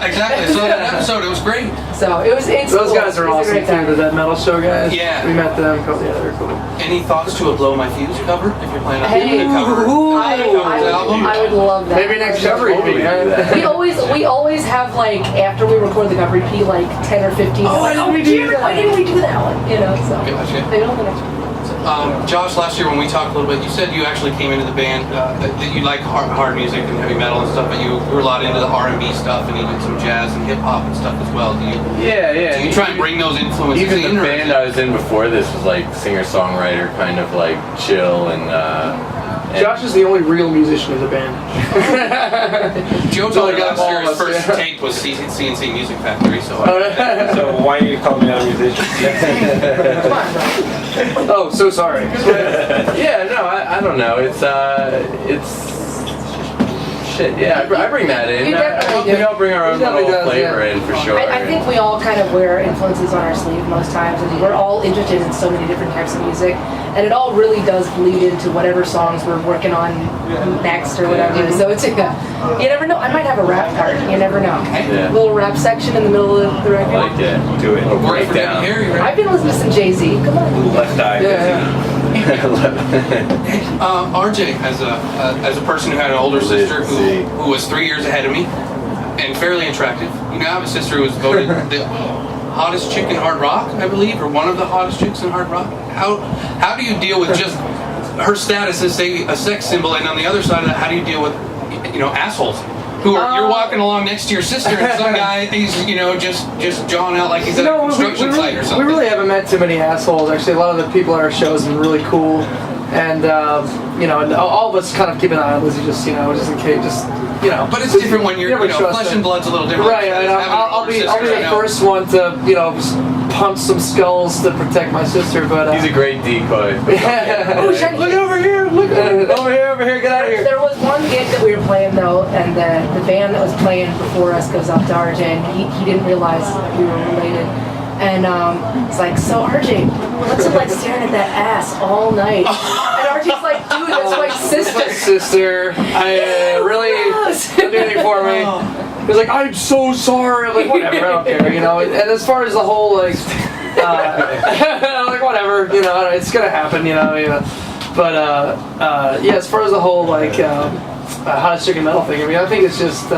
Yeah, exactly. So that episode, it was great. So it's those cool. guys are awesome too. The Dead Metal Show guys. Yeah. We met them. Yeah, they're cool. Any thoughts to a Blow My Fuse cover? If you're planning on Hey, doing a cover album? I would love that. Maybe next cover EP. We always have like after we record the cover EP like 10 or 15. Why didn't we do that? Why didn't we do that one? You know, so Gotcha. maybe on the next one. Josh, last year when we talked a little bit, you said you actually came into the band that you like hard music and heavy metal and stuff, but you were a lot into the R&B stuff and even some jazz and hip hop and stuff as well. Do you? Yeah. Do you try and bring those influences even in? the band I was in before this was like singer-songwriter, kind of like chill and Josh is the only real musician in the band. Joe told me last year his first tape was CNC Music Factory, so. So why are you calling me a musician? Come on, bro. Oh, so sorry. yeah, no, I don't know. It's shit. Yeah, I bring that in. You definitely do. I'll bring our own little flavor in for sure. I think we all kind of wear influences on our sleeve most times, and we're all interested in so many different types of music, and it all really does bleed into whatever songs we're working on next or whatever. So it's you never know. I might have a rap part. You never know. Yeah. Little rap section in the middle of the record. I like it. Do it. Great down. I've been listening to some Jay-Z. Come on. Left eye. RJ, as a person who had an older sister who was 3 years ahead of me and fairly attractive. You know, I have a sister who was voted the hottest chick in hard rock, I believe, or one of the hottest chicks in hard rock. How do you deal with just her status as a sex symbol, and on the other side of that, how do you deal with assholes? Who are you're walking along next to your sister and some guy he's just jawing out like he's at a construction site or something. We really haven't met too many assholes. Actually, a lot of the people at our shows have been really cool, and and all of us kind of keep an eye on Lizzie, just in case, But it's different when you're flesh and blood's a little different. Right. I'll be the first one to punch some skulls to protect my sister, but he's a great decoy. Look over here! Look over here! Get out of here! There was one gig that we were playing though, and the band that was playing before us goes up to RJ, and he didn't realize that we were related. And it's like, so RJ, what's it like staring at that ass all night? And RJ's like, dude, that's my sister. My sister, really didn't do anything for me. He's like, I'm so sorry. I'm like, whatever, I don't care, And as far as the whole like whatever, it's gonna happen, But yeah, as far as the whole like hottest chicken metal thing, I think it's just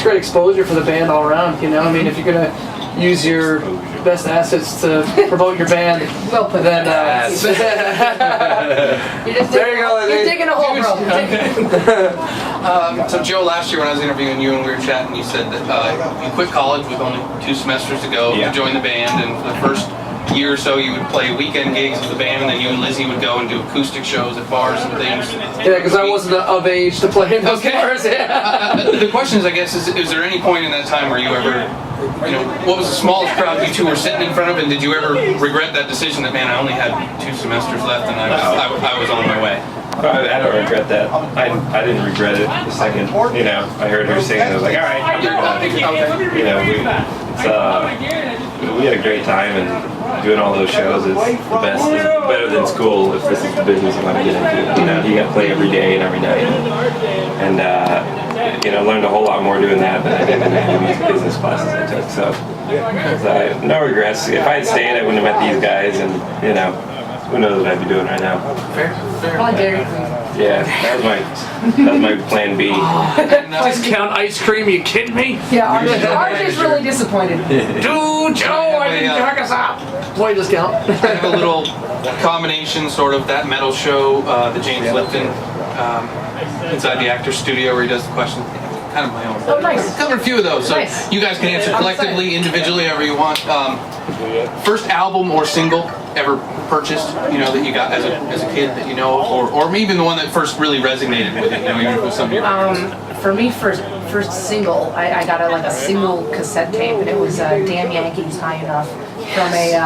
great exposure for the band all around. If you're gonna use your best assets to promote your band, well put. Then there you go. You're digging a hole, bro. So Joe, last year when I was interviewing you and we were chatting, you said that you quit college with only 2 semesters to go to join the band, and for the first year or so you would play weekend gigs with the band, and then you and Lizzie would go and do acoustic shows at bars and things. Yeah, because I wasn't of age to play in those bars. The question is, I guess, is there any point in that time where you ever, what was the smallest crowd you two were sitting in front of, and did you ever regret that decision that, man, I only had 2 semesters left and I was on my way? I don't regret that. I didn't regret it the second, I heard her singing. I was like, all right, I'm we had a great time, and doing all those shows is the best. It's better than school if this is the business I want to get into. You got to play every day and every night, and learned a whole lot more doing that than I did in the music business classes I took. So no regrets. If I had stayed, I wouldn't have met these guys, and who knows what I'd be doing right now. Fair. Yeah, that was my plan B. Discount ice cream? You kidding me? Yeah, RJ's really disappointed. Dude, Joe, I didn't check us out. Boy, discount. I have a little combination, sort of, that metal show, the James Lipton, inside the Actors Studio, where he does the questions. Kind of my own. Oh, nice. Covered a few of those, so Nice. you guys can answer collectively, individually, however you want. First album or single ever purchased, that you got as a kid that or even the one that first really resonated with you, even if it was something. For me, first single, I got a single cassette tape, and it was Damn Yankees High Enough from a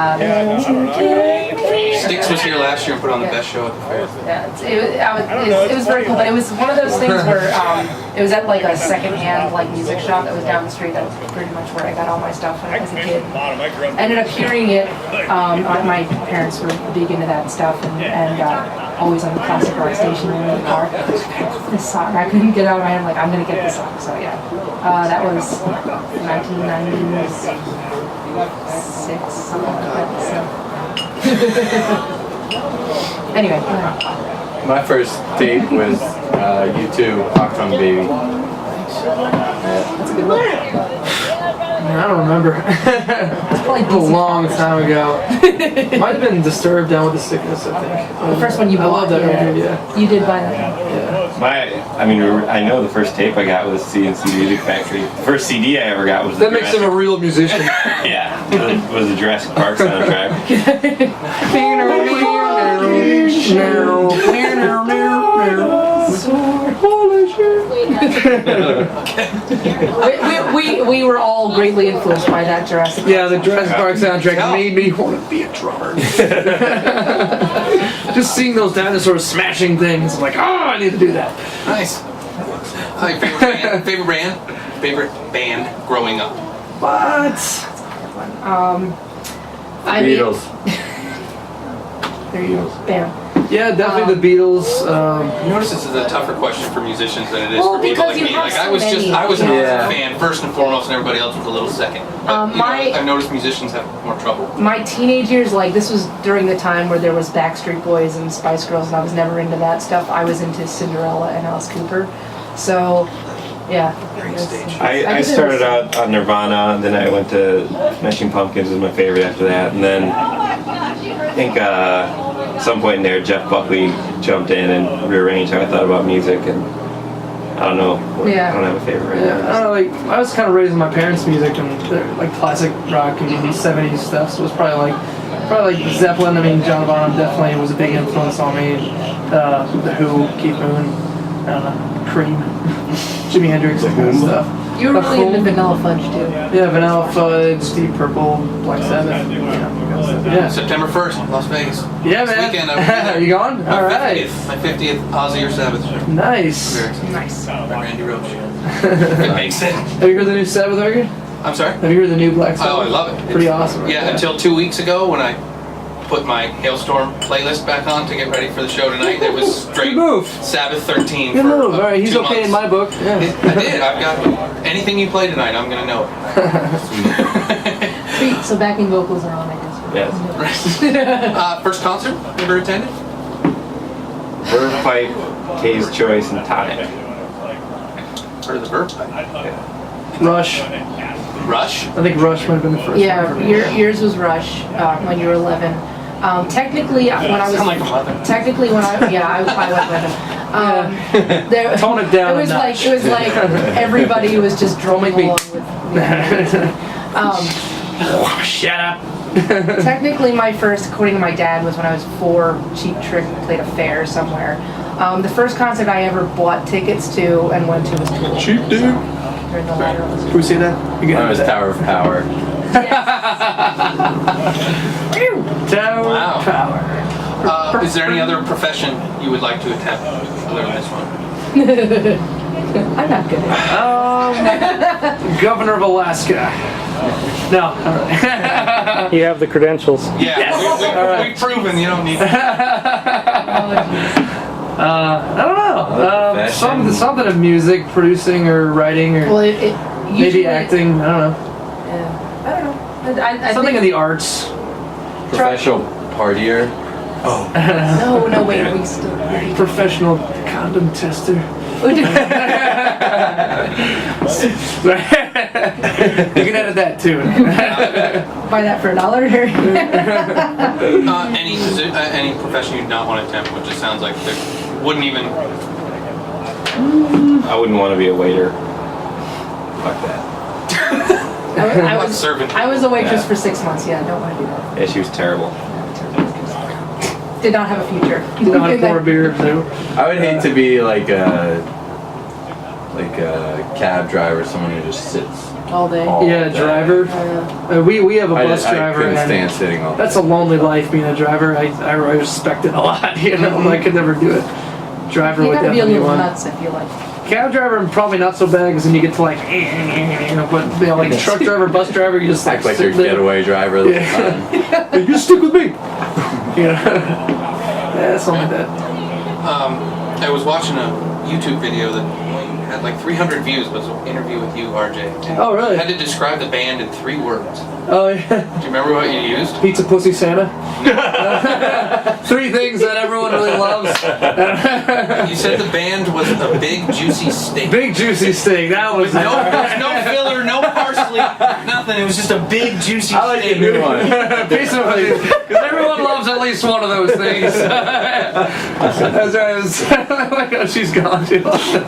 Styx was here last year and put on the best show at the fair. Yeah, it was very cool, but it was one of those things where it was at like a secondhand music shop that was down the street. That was pretty much where I got all my stuff as a kid. Ended up hearing it. My parents were big into that stuff, and always on the classic rock station in the car. This song, I couldn't get out of my head. I'm gonna get this song. So yeah. That was 1996, something like that. So. Anyway, go ahead. My first tape was U2, Octron Baby. That's a good one. I don't remember. It's probably A long time ago. Might have been Disturbed, Down with the Sickness, I think. The first one you I bought. love that record, yeah. You did buy that. I know the first tape I got was CNC Music Factory. The first CD I ever got was That makes him a real musician. yeah, was the Jurassic Park soundtrack. We were all greatly influenced by that Jurassic Park. Yeah, the Jurassic Park soundtrack made me want to be a drummer. Just seeing those dinosaurs smashing things, I'm like, I need to do that. Nice. Favorite band growing up? What? Beatles. There you go. Bam. Yeah, definitely the Beatles. Notice this is a tougher question for musicians than it is Well, for people because like you me. have Like so I was many. I was an Yeah. fan first and foremost, and everybody else was a little second. But you know, I've noticed musicians have more trouble. My teenage years, like this was during the time where there was Backstreet Boys and Spice Girls, and I was never into that stuff. I was into Cinderella and Alice Cooper. So, yeah. Great stage. I started out on Nirvana, and then I went to Smashing Pumpkins was my favorite after that, and then I think at some point in there Jeff Buckley jumped in and rearranged how I thought about music, and I don't know. Yeah. I don't have a favorite right Yeah, now. I was kind of raised with my parents' music and like classic rock and 70s stuff. So it was probably like Zeppelin. I mean, John Bonham definitely was a big influence on me. The Who, Keith Moon, I don't know, Cream, Jimi Hendrix, that kind of stuff. You were really into Vanilla Fudge too. Yeah, Vanilla Fudge, Deep Purple, Black Sabbath. Yeah. September 1st, Las Vegas. Yeah, This man. weekend, Are you gone? All right. My 50th Ozzy or Sabbath show. Nice. Very excited. Nice. By Randy Roach. It makes it. Have you heard the new Sabbath record? I'm sorry? Have you heard the new Black Sabbath? Oh, I love it. Pretty awesome. Yeah, until 2 weeks ago when I put my Halestorm playlist back on to get ready for the show tonight. It was straight Good move. Sabbath 13 Good for move. All right, he's 2 okay months. in my book. Yeah. I did. I've got anything you play tonight. I'm gonna know it. Sweet. So backing vocals are on, I guess. Yes. First concert ever attended? Verve Pipe, Kay's Choice, and Tonic. Heard of the Verve Pipe? Rush. Rush. I think Rush might have been the first Yeah, one for me. yours was Rush when you were 11. Technically, when I was Sound like 11. technically when I went 11. There, Tone it down It was a like notch. everybody was just drumming Make me- along with. Shut up. Technically, my first, according to my dad, was when I was 4. Cheap Trick played a fair somewhere. The first concert I ever bought tickets to and went to was Tool. Cheap dude. During the latter ones. Can we see that? You Mine get was Tower of Power. Tower Wow. Power. Is there any other profession you would like to attempt other than this one? I'm not good at it. Governor of Alaska. No. You have the credentials. Yeah, Yes. All right. we've proven you don't need. I don't know. Fashion. Something of music, producing or writing or Well, it maybe usually, acting. I don't know. Yeah, I don't know. I Something in think, the arts. Professional partier. No, wait, we still. Professional condom tester. You can edit that too. Buy that for $1. Any profession you'd not want to attempt, which just sounds like there wouldn't even. I wouldn't want to be a waiter. Fuck that. I was a waitress Yeah. for 6 months. Yeah, don't want to do that. Yeah, she was terrible. Did not have a future. You know how to pour a beer too. I would hate to be like a cab driver, someone who just sits. All day. all Yeah, day. driver. We have a bus I driver. couldn't and stand sitting all day. That's a lonely life being a driver. I respect it a lot. You know, I could never do it. Driver You would gotta be a definitely little one. nuts, I feel like. Cab driver, I'm probably not so bad because then you get to like, but you know, like truck driver, bus driver, you just Act like you're a sit there. getaway driver the whole time. Hey, you stick with me. Yeah, something like that. I was watching a YouTube video that had like 300 views. Was an interview with you, RJ. And Oh, really? I had to describe the band in 3 words. Oh yeah. Do you remember what you used? Pizza, pussy, Santa. 3 things that everyone really loves. You said the band was a big juicy steak. Big juicy steak. That was No, there's no filler, no parsley, nothing. It was just a big juicy I like steak. a new one. piece of because everyone loves at least one of those things. That's right. Oh my God, she's gone. She lost it.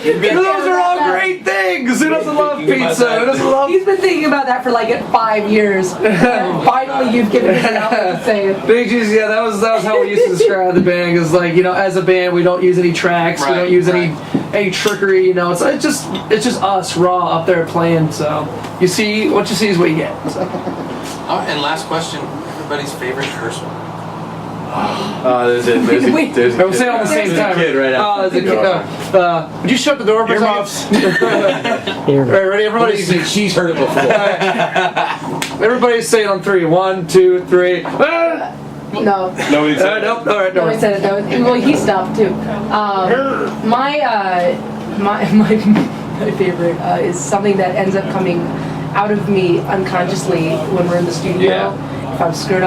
Those are all great things. Who doesn't love pizza? Who doesn't love? He's been thinking about that for like 5 years. And finally, you've given him an outlet to say it. Big G's, yeah, that was how we used to describe the band. Because like as a band, we don't use any tracks, we don't use any trickery. It's just us raw up there playing. So you see what you see is what you get. So. And last question: everybody's favorite curse word. There's a We're saying it all at the same time. kid right out. There's a kid. Would you shut the door for a second? Alright, ready? Everybody. She's heard it before. Everybody say it on 3. 1, 2, 3. No. Nobody said Nope. All right. No, he said it. No, well, he stopped too. My favorite is something that ends up coming out of me unconsciously when we're in the studio. Yeah. If I'm screwed up.